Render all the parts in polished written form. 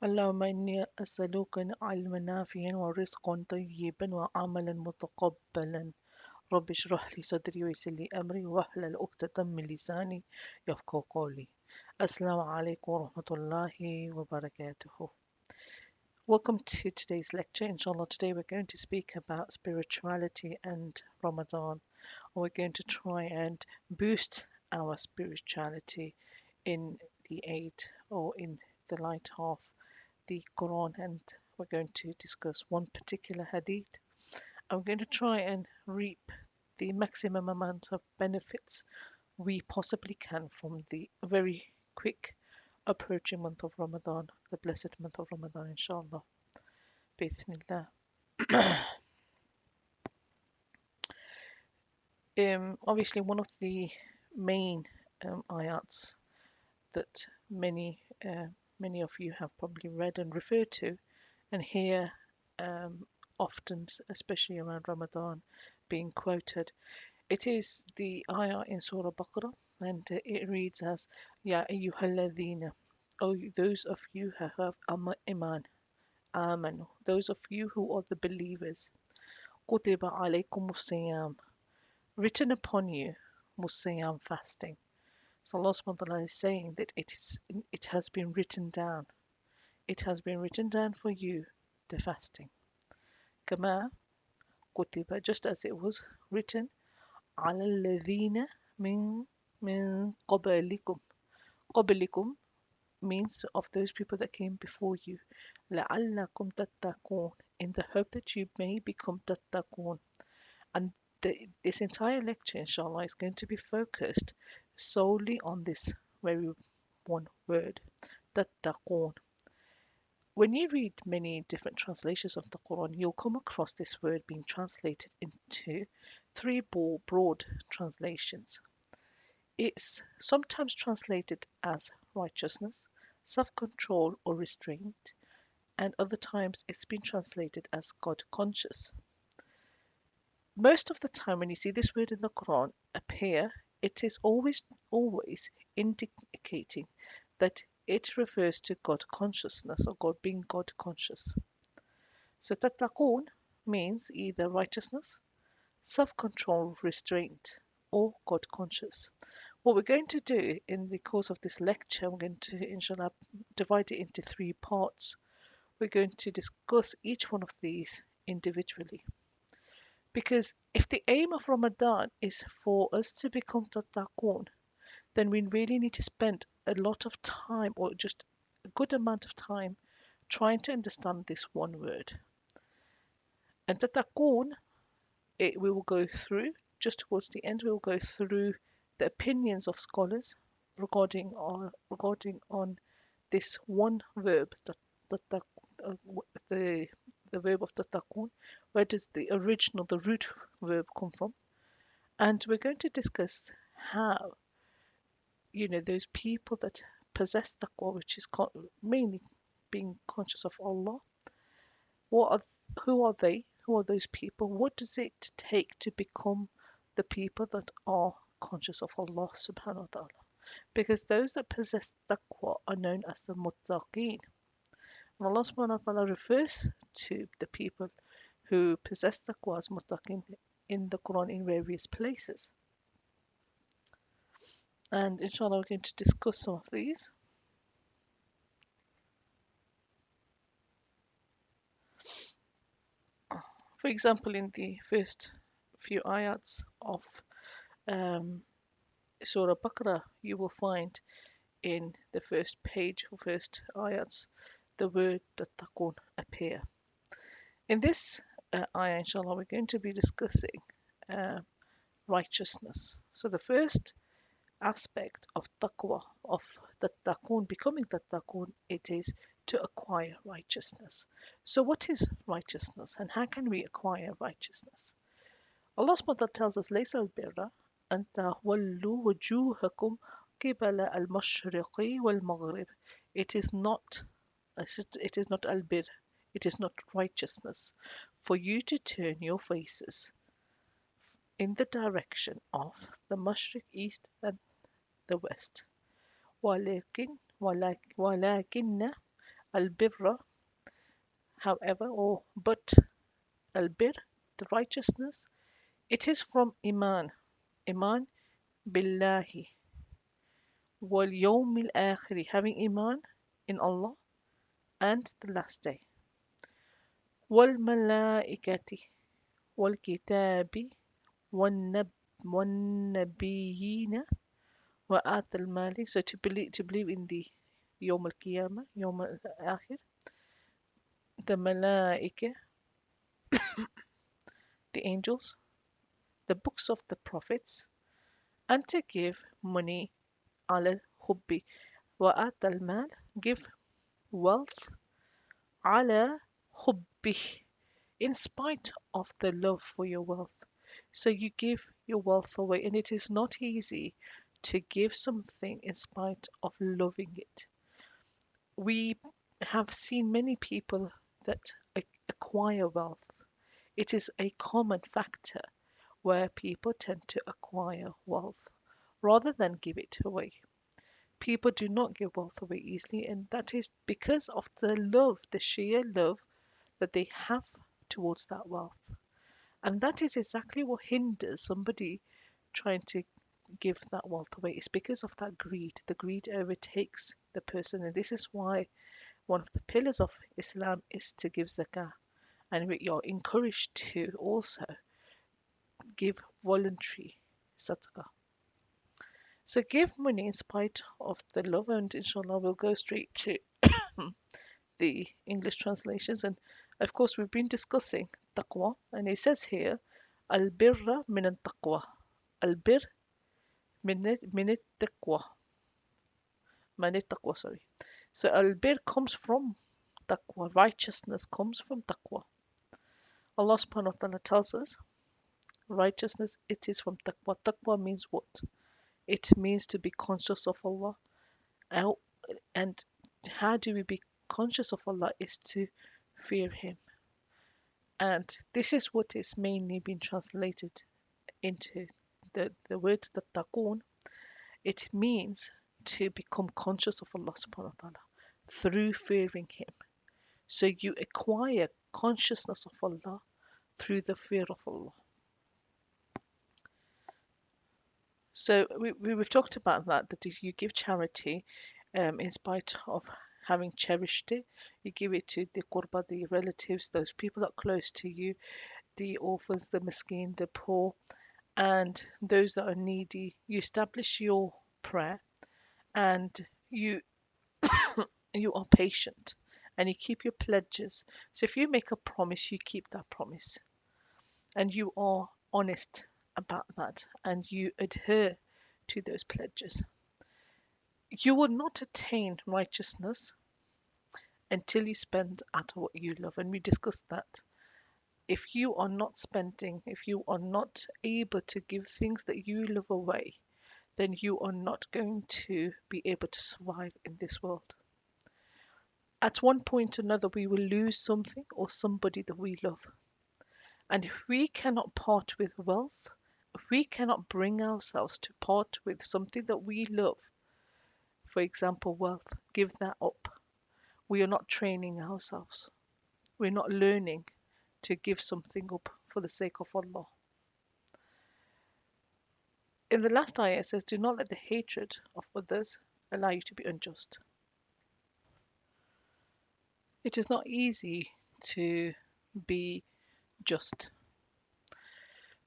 اللهم إني أسألك علما نافعا ورزقا طيبا وعملا متقبلا. رب اشرح لي صدري ويسر لي أمري واحلل عقدة من لساني يفقهوا قولي. Assalamu alaikum wa rahmatullahi wa barakatuh. Welcome to today's lecture. Inshallah, today we're going to speak about spirituality and Ramadan. We're going to try and boost our spirituality in the aid or in the light of the Quran, and we're going to discuss one particular hadith. I'm going to try and reap the maximum amount of benefits we possibly can from the very quick approaching month of Ramadan, the blessed month of Ramadan, inshallah. Bismillah. Obviously, one of the main ayats that many of you have probably read and referred to, and hear often, especially around Ramadan, being quoted. It is the ayah in Surah Baqarah, and it reads as Ya ayyuhalladhina, O those of you who have iman, amanu, those of you who are the believers, kutiba alaykum siyam, written upon you, musiyam, fasting. So Allah subhanahu wa ta'ala is saying that it has been written down. It has been written down for you, the fasting. Kama kutiba, just as it was written, على الذين من قبلكم. قبلكم means of those people that came before you. لعلكم تتقون, in the hope that you may become تتقون. And this entire lecture, inshallah, is going to be focused solely on this very one word, تتقون. When you read many different translations of the Quran, you'll come across this word being translated into three broad translations. It's sometimes translated as righteousness, self control, or restraint, and other times it's been translated as God conscious. Most of the time, when you see this word in the Quran appear, it is always indicating that it refers to God consciousness or God being God conscious. So tattaqun means either righteousness, self-control, restraint, or God conscious. What we're going to do in the course of this lecture, we're going to, inshallah, divide it into three parts. We're going to discuss each one of these individually. Because if the aim of Ramadan is for us to become tattaqun, then we really need to spend a lot of time, or just a good amount of time, trying to understand this one word. And tattaqun, we will go through, just towards the end, we will go through the opinions of scholars regarding on this one verb, that uh, the the verb of tattaqun. Where does the root verb come from? And we're going to discuss how, those people that possess taqwa, which is mainly being conscious of Allah. What are, who are they? Who are those people? What does it take to become the people that are conscious of Allah subhanahu wa ta'ala? Because those that possess taqwa are known as the muttaqeen. And Allah subhanahu wa ta'ala refers to the people who possess taqwa as muttaqeen in the Quran in various places. And inshallah, we're going to discuss some of these. For example, in the first few ayats of um, Surah Baqarah, you will find in the first page or first ayats the word tattaqun appear. In this ayah, inshallah, we're going to be discussing uh, righteousness. So the first aspect of taqwa, of tattaqun, becoming tattaqun, it is to acquire righteousness. So what is righteousness and how can we acquire righteousness? Allah subhanahu wa ta'ala tells us, ليس البر أن تولوا وجوهكم قبل المشرق والمغرب. It is not, it is not albir, it is not righteousness for you to turn your faces in the direction of the mashriq, east, and the west. ولكن Al-birra, however, or but al-bir, the righteousness, it is from iman. Iman billahi wal yawmil akhiri, having iman in Allah and the last day. Wal malaikati wal kitabi wan nabiyina wa atal mali. So to believe in the Yawm al Qiyamah, Yawm al Akhir, the malaika, the angels, the books of the prophets, and to give money ala hubbi wa atal mal, give wealth ala hubbi, in spite of the love for your wealth. So you give your wealth away, and it is not easy to give something in spite of loving it. We have seen many people that acquire wealth. It is a common factor where people tend to acquire wealth rather than give it away. People do not give wealth away easily, and that is because of the love, the sheer love that they have towards that wealth. And that is exactly what hinders somebody trying to give that wealth away. It's because of that greed. The greed overtakes the person, and this is why one of the pillars of Islam is to give zakah. And you're encouraged to also give voluntary sadaqah. So give money in spite of the love, and inshallah we'll go straight to the English translations. And of course, we've been discussing taqwa, and it says here, al birra min al taqwa. Al bir min taqwa. Min taqwa, sorry. So al bir comes from taqwa. Righteousness comes from taqwa. Allah subhanahu wa ta'ala tells us righteousness, it is from taqwa. Taqwa means what? It means to be conscious of Allah. And how do we be conscious of Allah? Is to fear Him. And this is what is mainly been translated into the word the taqoon. It means to become conscious of Allah subhanahu wa ta'ala through fearing Him. So you acquire consciousness of Allah through the fear of Allah. So we've talked about that if you give charity, in spite of having cherished it, you give it to the qurba, the relatives, those people that are close to you, the orphans, the miskin, the poor, and those that are needy. You establish your prayer, and you you are patient, and you keep your pledges. So if you make a promise, you keep that promise, and you are honest about that, and you adhere to those pledges. You will not attain righteousness until you spend at what you love, and we discussed that. If you are not spending, if you are not able to give things that you love away, then you are not going to be able to survive in this world. At one point or another, we will lose something or somebody that we love. And if we cannot part with wealth, if we cannot bring ourselves to part with something that we love, for example, wealth, give that up. We are not training ourselves. We're not learning to give something up for the sake of Allah. In the last ayah, it says, do not let the hatred of others allow you to be unjust. It is not easy to be just.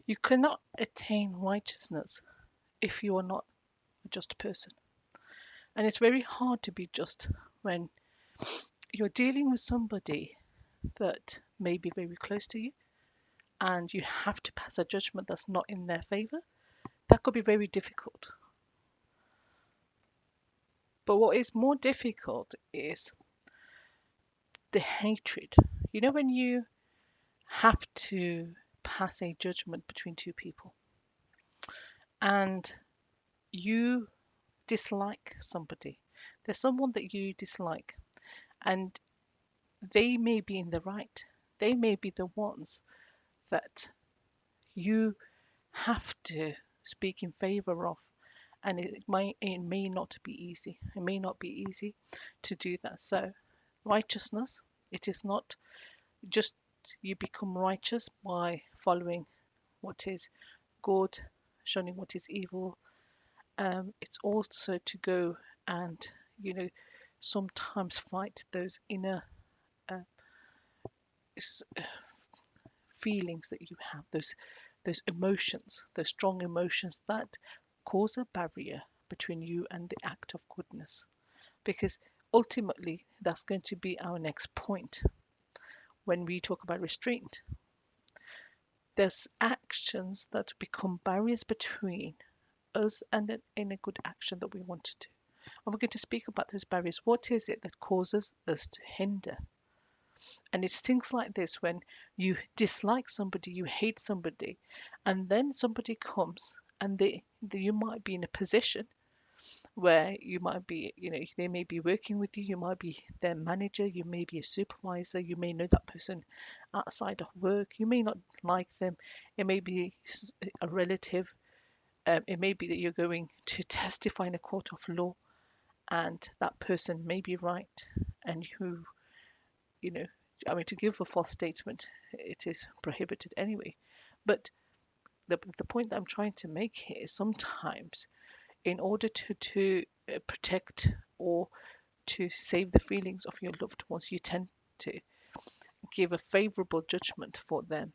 You cannot attain righteousness if you are not a just person. And it's very hard to be just when you're dealing with somebody that may be very close to you and you have to pass a judgment that's not in their favor. That could be very difficult. But what is more difficult is the hatred. You know, when you have to pass a judgment between two people and you dislike somebody, there's someone that you dislike, and they may be in the right, they may be the ones that you have to speak in favor of, and it may not be easy. It may not be easy to do that. So Righteousness, it is not just you become righteous by following what is good, shunning what is evil. It's also to go and, you know, sometimes fight those inner uh, feelings that you have, those emotions, those strong emotions that cause a barrier between you and the act of goodness. Because ultimately, that's going to be our next point when we talk about restraint. There's actions that become barriers between us and in a good action that we want to do. And we're going to speak about those barriers. What is it that causes us to hinder? And it's things like this: when you dislike somebody, you hate somebody, and then somebody comes and you might be in a position where you might be, you know, they may be working with you, you might be their manager, you may be a supervisor, you may know that person outside of work, you may not like them, it may be a relative, it may be that you're going to testify in a court of law and that person may be right, and you know, I mean, to give a false statement, it is prohibited anyway. But the point that I'm trying to make here is sometimes in order to protect or to save the feelings of your loved ones, you tend to give a favorable judgment for them,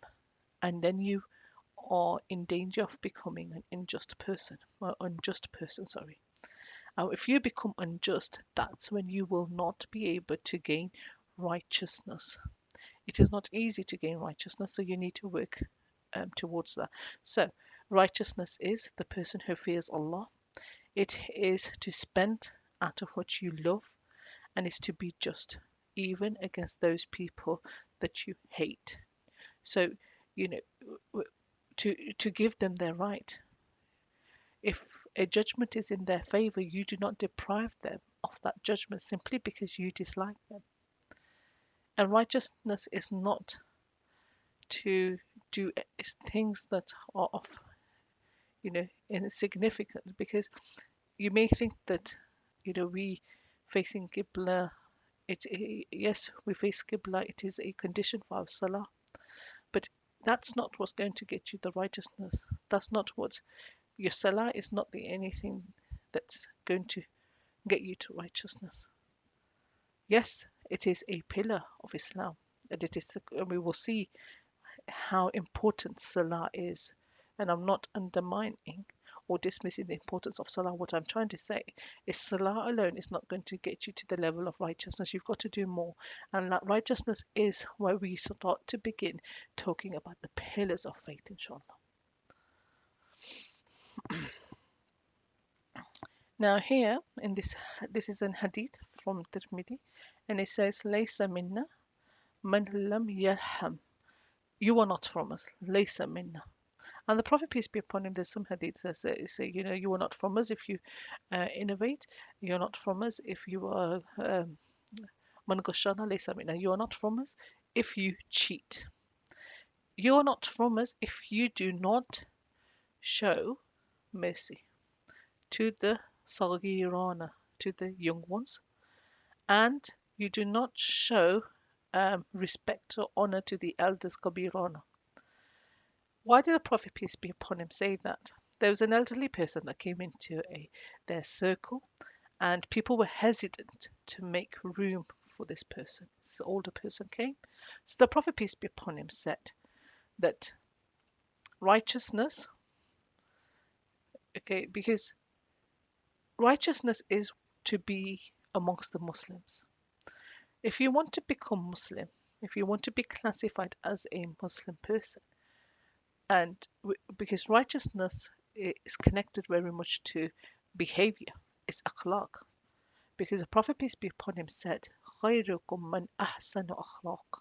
and then you are in danger of becoming an unjust person, or unjust person, sorry. Now, if you become unjust, that's when you will not be able to gain righteousness. It is not easy to gain righteousness, so you need to work towards that. So, righteousness is the person who fears Allah. It is to spend out of what you love, and is to be just, even against those people that you hate. So, you know, to give them their right. If a judgment is in their favor, you do not deprive them of that judgment simply because you dislike them. And righteousness is not to do things that are of, you know, insignificant, because you may think that, you know, we facing Qibla, yes, we face Qibla, it is a condition for our Salah, but that's not what's going to get you the righteousness. That's not what your Salah is, not the anything that's going to get you to righteousness. Yes, it is a pillar of Islam, and and we will see how important Salah is. And I'm not undermining or dismissing the importance of Salah. What I'm trying to say is Salah alone is not going to get you to the level of righteousness. You've got to do more. And that righteousness is where we start to begin talking about the pillars of faith, inshallah. Now here in this is an hadith from Tirmidhi, and it says, "Laysa minna man lam yarham." You are not from us. Laysa minna. And the Prophet, peace be upon him, there's some hadiths that say, you know, you are not from us if you innovate. You're not from us if you are man gashana laysa minna. You are not from us if you cheat. You are not from us if you do not show mercy to the Salgirana, to the young ones, and you do not show respect or honor to the elders Kabirana. Why did the Prophet, peace be upon him, say that? There was an elderly person that came into their circle, and people were hesitant to make room for this person. This older person came. So the Prophet, peace be upon him, said that righteousness, okay, because righteousness is to be amongst the Muslims. If you want to become Muslim, if you want to be classified as a Muslim person, and because righteousness is connected very much to behavior, it's akhlaq. Because the Prophet, peace be upon him, said, "خَيْرُكُمْ مَنْ أَحْسَنُ أَخْلَاقًا."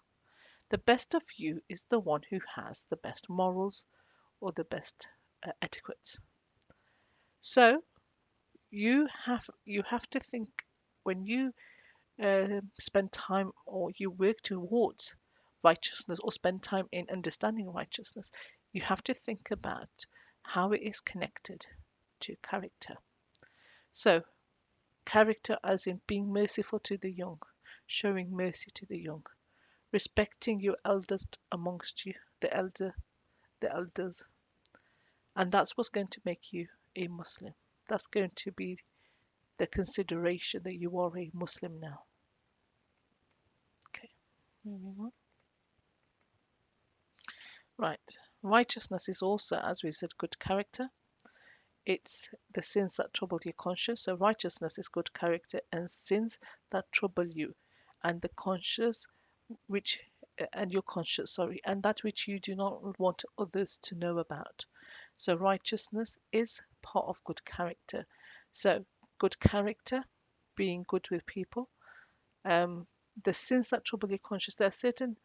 The best of you is the one who has the best morals or the best etiquette. So you have to think when you spend time or you work towards righteousness or spend time in understanding righteousness, you have to think about how it is connected to character. So, character as in being merciful to the young, showing mercy to the young, respecting your eldest amongst you, the elders, and that's what's going to make you a Muslim. That's going to be the consideration that you are a Muslim now. Okay, moving on. Right. Righteousness is also, as we said, good character. It's the sins that trouble your conscience. So righteousness is good character, and sins that trouble you, and the conscience which and your conscience, sorry, and that which you do not want others to know about. So righteousness is part of good character. So good character, being good with people. Um, the sins that trouble your conscience, there are certain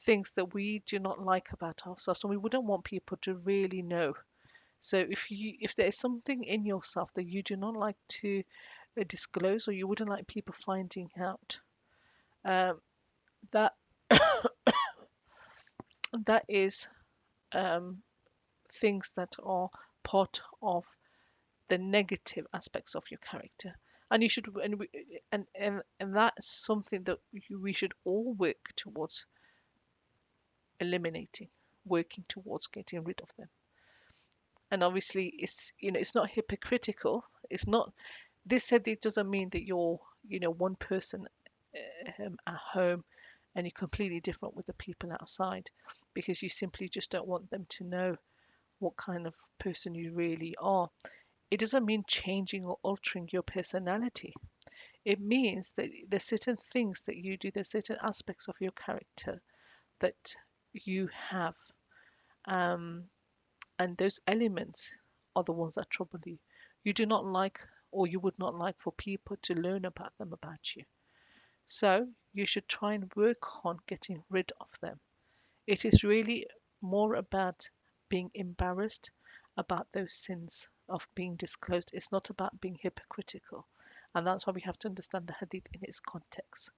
things that we do not like about ourselves, and we wouldn't want people to really know. So if there is something in yourself that you do not like to disclose, or you wouldn't like people finding out, um, that that is um, things that are part of the negative aspects of your character, and you should and that's something that we should all work towards eliminating, working towards getting rid of them. And obviously it's it's not hypocritical. It's not, this said, it doesn't mean that you're one person at home and you're completely different with the people outside, because you simply just don't want them to know what kind of person you really are. It doesn't mean changing or altering your personality. It means that there's certain things that you do, there's certain aspects of your character that you have, um, and those elements are the ones that trouble you. You do not like, or you would not like for people to learn about them about you. So you should try and work on getting rid of them. It is really more about being embarrassed about those sins of being disclosed. It's not about being hypocritical. And that's why we have to understand the hadith in its context.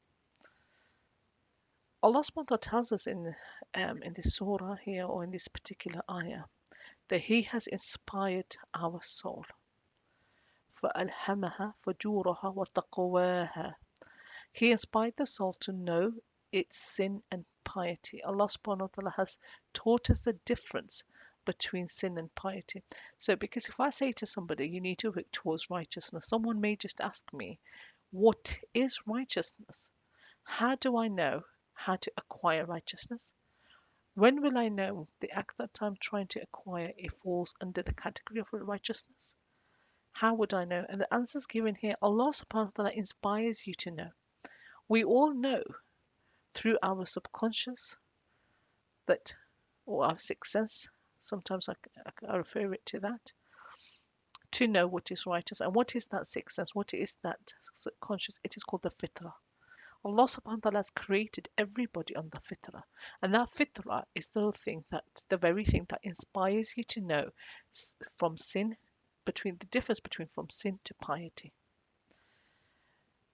Allah subhanahu wa ta'ala tells us in this surah here, or in this particular ayah, that He has inspired our soul. فَأَلْهَمَهَا فُجُورَهَا وَتَقْوَاهَا. He inspired the soul to know its sin and piety. Allah subhanahu wa ta'ala has taught us the difference between sin and piety. So, because if I say to somebody, you need to work towards righteousness, someone may just ask me, what is righteousness? How do I know how to acquire righteousness? When will I know the act that I'm trying to acquire it falls under the category of righteousness? How would I know? And the answers given here, Allah subhanahu wa ta'ala inspires you to know. We all know through our subconscious that, or our sixth sense, sometimes I refer it to that, to know what is righteous. And what is that sixth sense? What is that subconscious? It is called the fitrah. Allah subhanahu wa ta'ala has created everybody on the fitrah. And that fitrah is the very thing that inspires you to know from sin, between the difference between from sin to piety.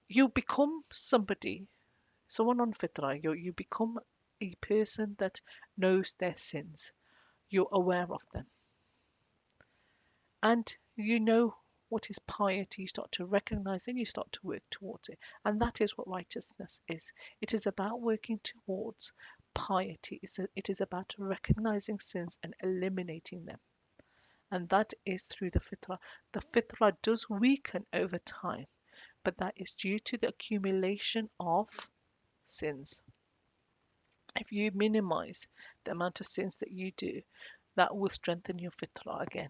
You become someone on fitrah. You become a person that knows their sins. You're aware of them. And you know what is piety. You start to recognize and you start to work towards it. And that is what righteousness is. It is about working towards piety. It is about recognizing sins and eliminating them. And that is through the fitrah. The fitrah does weaken over time, but that is due to the accumulation of sins. If you minimize the amount of sins that you do, that will strengthen your fitrah again.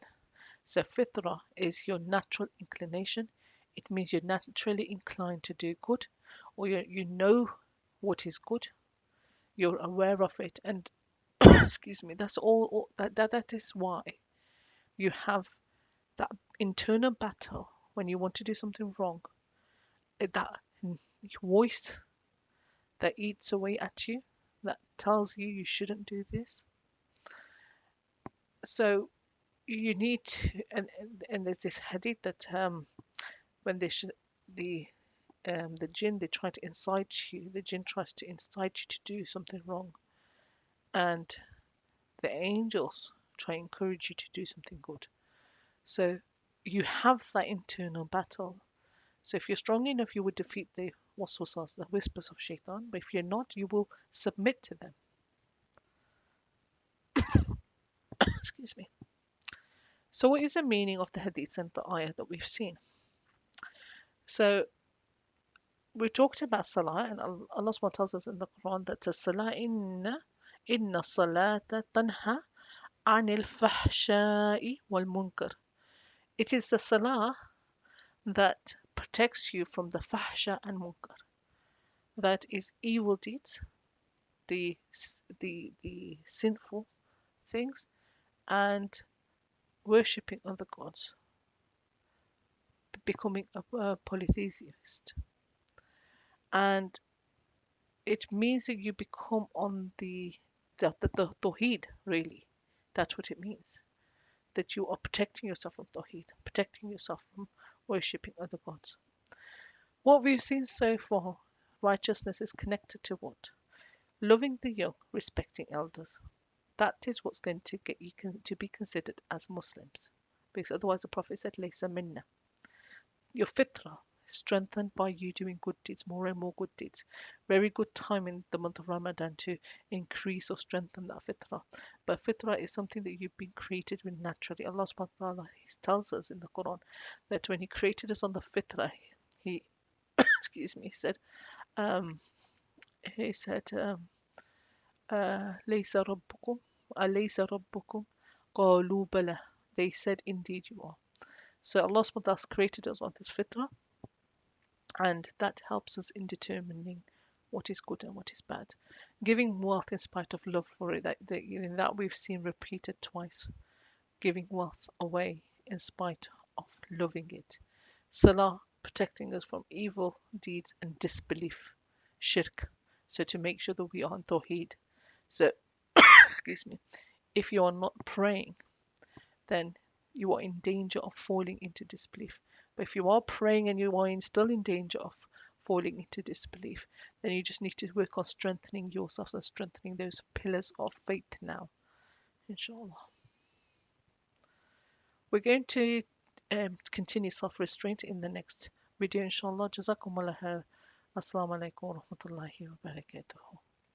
So fitrah is your natural inclination. It means you're naturally inclined to do good, or you know what is good. You're aware of it, and excuse me. That's all. That is why you have that internal battle when you want to do something wrong. That voice that eats away at you, that tells you you shouldn't do this. So you need to, and there's this hadith that when the jinn, they try to incite you, the jinn tries to incite you to do something wrong, and the angels try to encourage you to do something good. So you have that internal battle. So if you're strong enough, you would defeat the waswasas, the whispers of shaitan. But if you're not, you will submit to them. Excuse me. So what is the meaning of the hadith and the ayah that we've seen? So we talked about salah, and Allah SWT tells us in the Quran that salah inna salata tanha anil fahsha'i wal munkar. It is the salah that protects you from the fahsha and munkar. That is evil deeds, the sinful things, and worshipping other gods, becoming a polytheist. And it means that you become on the Tawheed, really. That's what it means. That you are protecting yourself from Tawheed, protecting yourself from worshipping other gods. What we've seen so far, righteousness is connected to what? Loving the young, respecting elders. That is what's going to get you to be considered as Muslims. Because otherwise the Prophet said, Laysa minna. Your fitrah is strengthened by you doing good deeds, more and more good deeds. Very good time in the month of Ramadan to increase or strengthen that fitrah. But fitrah is something that you've been created with naturally. Allah subhanahu wa ta'ala tells us in the Quran that when He created us on the fitrah, He excuse me, um, he said, Laysa rabbukum, alaysa rabbukum, qalu bala. They said, indeed you are. So Allah subhanahu wa ta'ala created us on this fitrah, and that helps us in determining what is good and what is bad. Giving wealth in spite of love for it, that we've seen repeated twice. Giving wealth away in spite of loving it. Salah, protecting us from evil deeds and disbelief, shirk. So to make sure that we are on Tawheed. So, excuse me, if you are not praying, then you are in danger of falling into disbelief. But if you are praying and you are still in danger of falling into disbelief, then you just need to work on strengthening yourself and strengthening those pillars of faith now, inshallah. We're going to continue self-restraint in the next video, inshallah. Jazakumullah khair. Assalamu alaikum wa rahmatullahi wa barakatuh.